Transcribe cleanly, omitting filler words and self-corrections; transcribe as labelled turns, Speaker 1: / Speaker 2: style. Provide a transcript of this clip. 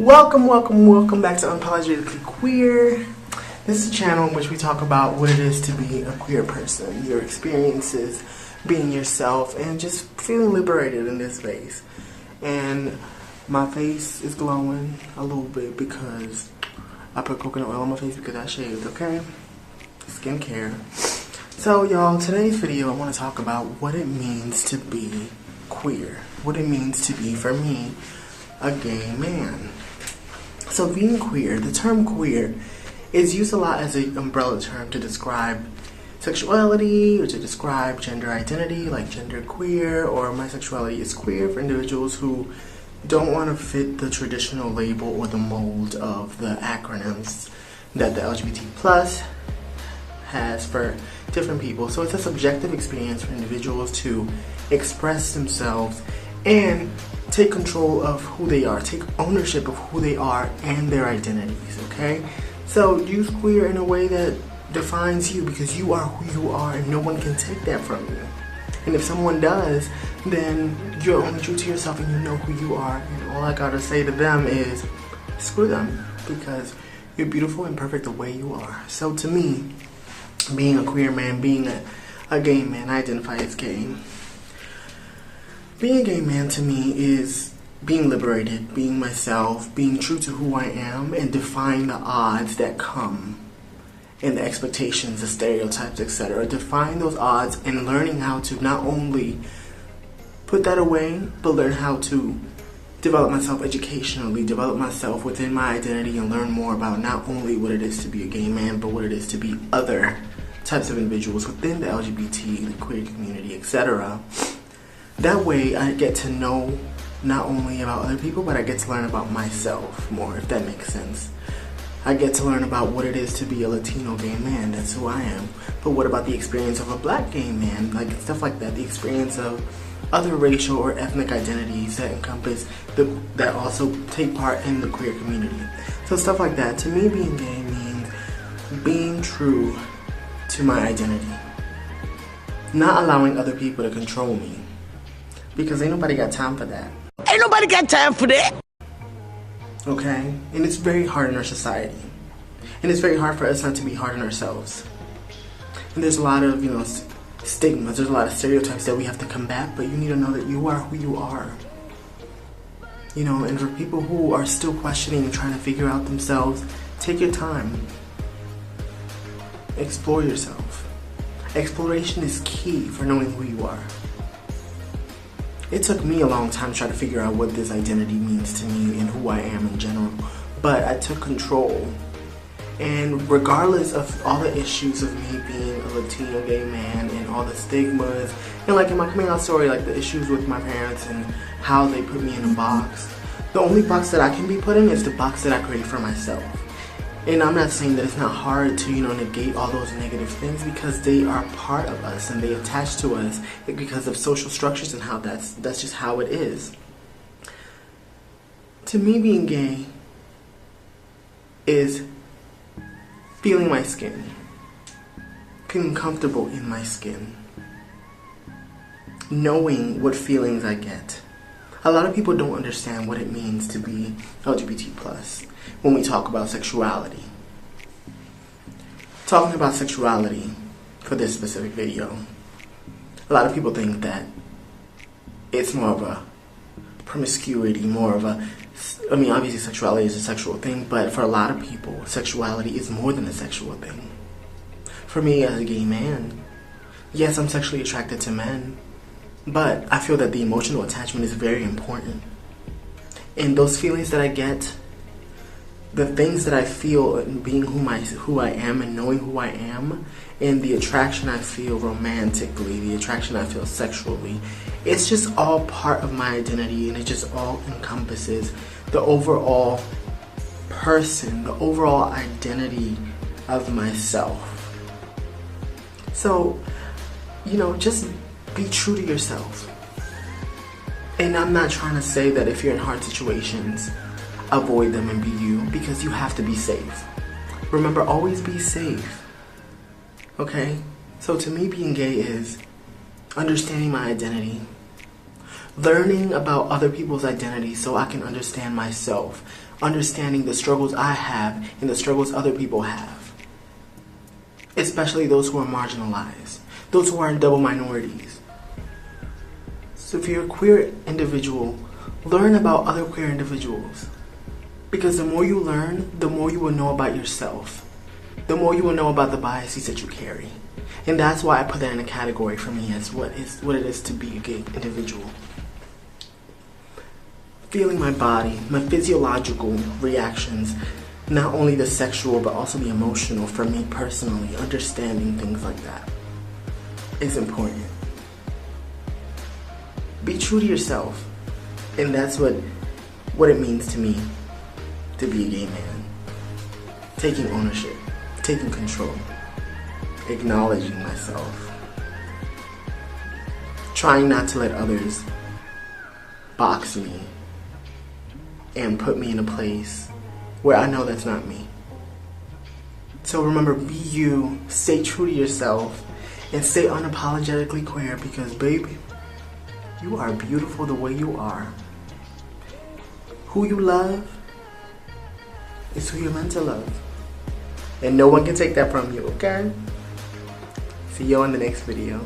Speaker 1: Welcome back to Unapologetically Queer. This is a channel in which we talk about what it is to be a queer person, your experiences, being yourself, and just feeling liberated in this space. And my face is glowing a little bit because I put coconut oil on my face because I shaved, okay? Skincare. So y'all, today's video I want to talk about what it means to be queer. What it means to be, for me, a gay man. So being queer, the term queer is used a lot as an umbrella term to describe sexuality or to describe gender identity, like gender queer, or my sexuality is queer, for individuals who don't want to fit the traditional label or the mold of the acronyms that the LGBT plus has for different people. So it's a subjective experience for individuals to express themselves and take control of who they are, take ownership of who they are and their identities, okay? So use queer in a way that defines you, because you are who you are and no one can take that from you. And if someone does, then you're only true to yourself and you know who you are, and all I gotta say to them is screw them, because you're beautiful and perfect the way you are. So to me, being a queer man, being a gay man, I identify as gay. Being a gay man to me is being liberated, being myself, being true to who I am, and defying the odds that come and the expectations, the stereotypes, etc. Defying those odds and learning how to not only put that away, but learn how to develop myself educationally, develop myself within my identity, and learn more about not only what it is to be a gay man, but what it is to be other types of individuals within the LGBT, the queer community, etc. That way I get to know not only about other people, but I get to learn about myself more, if that makes sense. I get to learn about what it is to be a Latino gay man, that's who I am. But what about the experience of a black gay man, like stuff like that, the experience of other racial or ethnic identities that encompass, that also take part in the queer community. So stuff like that. To me, being gay means being true to my identity. Not allowing other people to control me. Because ain't nobody got time for that.
Speaker 2: Ain't nobody got time for that.
Speaker 1: Okay? And it's very hard in our society. And it's very hard for us not to be hard on ourselves. And there's a lot of, stigmas. There's a lot of stereotypes that we have to combat, but you need to know that you are who you are. And for people who are still questioning and trying to figure out themselves, take your time. Explore yourself. Exploration is key for knowing who you are. It took me a long time to try to figure out what this identity means to me and who I am in general, but I took control. And regardless of all the issues of me being a Latino gay man and all the stigmas, and like in my coming out story, like the issues with my parents and how they put me in a box, the only box that I can be put in is the box that I create for myself. And I'm not saying that it's not hard to, negate all those negative things, because they are part of us and they attach to us because of social structures and how that's just how it is. To me, being gay is feeling my skin, feeling comfortable in my skin, knowing what feelings I get. A lot of people don't understand what it means to be LGBT plus when we talk about sexuality. Talking about sexuality for this specific video, a lot of people think that it's more of a promiscuity, obviously sexuality is a sexual thing, but for a lot of people, sexuality is more than a sexual thing. For me as a gay man, yes, I'm sexually attracted to men, but I feel that the emotional attachment is very important. And those feelings that I get, the things that I feel in being who I am and knowing who I am, and the attraction I feel romantically, the attraction I feel sexually, it's just all part of my identity, and it just all encompasses the overall person, the overall identity of myself. So, just be true to yourself. And I'm not trying to say that if you're in hard situations, avoid them and be you, because you have to be safe. Remember, always be safe. Okay? So to me, being gay is understanding my identity, learning about other people's identities so I can understand myself, understanding the struggles I have and the struggles other people have, especially those who are marginalized, those who are in double minorities. So if you're a queer individual, learn about other queer individuals, because the more you learn, the more you will know about yourself, the more you will know about the biases that you carry. And that's why I put that in a category for me as what it is to be a gay individual. Feeling my body, my physiological reactions, not only the sexual but also the emotional, for me personally, understanding things like that is important. Be true to yourself, and that's what it means to me to be a gay man. Taking ownership, taking control, acknowledging myself, trying not to let others box me and put me in a place where I know that's not me. So remember, be you, stay true to yourself, and stay unapologetically queer, because baby, you are beautiful the way you are. Who you love is who you're meant to love. And no one can take that from you, okay? See you on the next video.